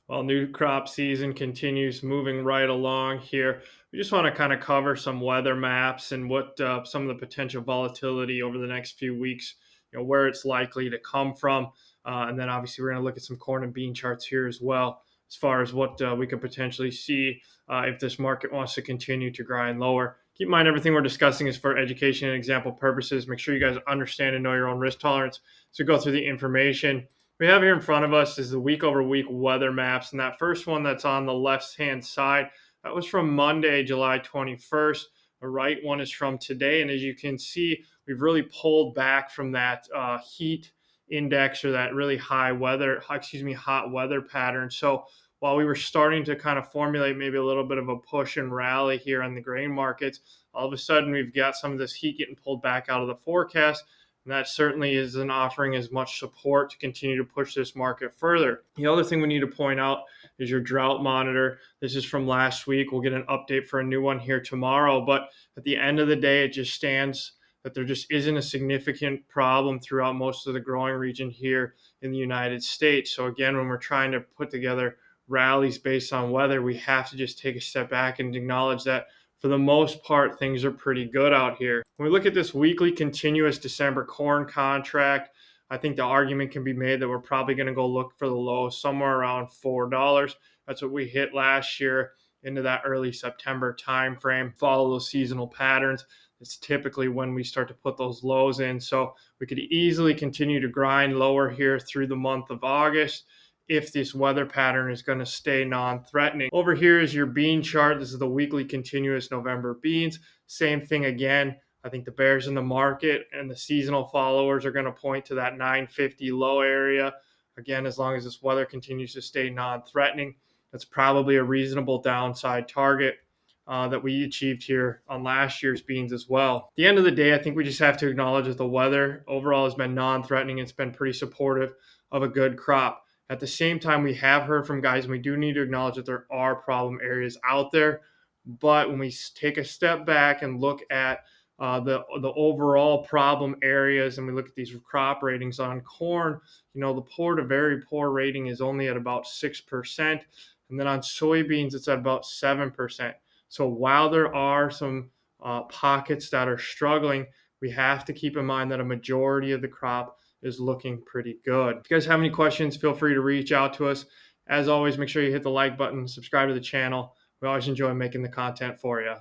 While new crop season continues moving right along here, we just want to kind of cover some weather maps and what some of the potential volatility over the next few weeks, where it's likely to come from. And then obviously, we're going to look at some corn and bean charts here as well, as far as what we could potentially see if this market wants to continue to grind lower. Keep in mind, everything we're discussing is for education and example purposes. Make sure you guys understand and know your own risk tolerance. So go through the information we have here in front of us is the week over week weather maps. And that first one that's on the left hand side, that was from Monday, July 21st. The right one is from today. And as you can see, we've really pulled back from that heat index or that really hot weather pattern. So while we were starting to kind of formulate maybe a little bit of a push and rally here on the grain markets, all of a sudden we've got some of this heat getting pulled back out of the forecast. And that certainly isn't offering as much support to continue to push this market further. The other thing we need to point out is your drought monitor. This is from last week. We'll get an update for a new one here tomorrow. But at the end of the day, it just stands that there just isn't a significant problem throughout most of the growing region here in the United States. So again, when we're trying to put together rallies based on weather, we have to just take a step back and acknowledge that for the most part, things are pretty good out here. When we look at this weekly continuous December corn contract, I think the argument can be made that we're probably going to go look for the low somewhere around $4. That's what we hit last year into that early September timeframe. Follow those seasonal patterns. It's typically when we start to put those lows in. So we could easily continue to grind lower here through the month of August if this weather pattern is going to stay non-threatening. Over here is your bean chart. This is the weekly continuous November beans. Same thing again. I think the bears in the market and the seasonal followers are going to point to that 950 low area. Again, as long as this weather continues to stay non-threatening, that's probably a reasonable downside target that we achieved here on last year's beans as well. At the end of the day, I think we just have to acknowledge that the weather overall has been non-threatening. It's been pretty supportive of a good crop. At the same time, we have heard from guys, and we do need to acknowledge that there are problem areas out there. But when we take a step back and look at the overall problem areas, and we look at these crop ratings on corn, the poor to very poor rating is only at about 6%, and then on soybeans it's at about 7%. So while there are some pockets that are struggling, we have to keep in mind that a majority of the crop is looking pretty good. If you guys have any questions, feel free to reach out to us. As always, make sure you hit the like button, subscribe to the channel. We always enjoy making the content for you.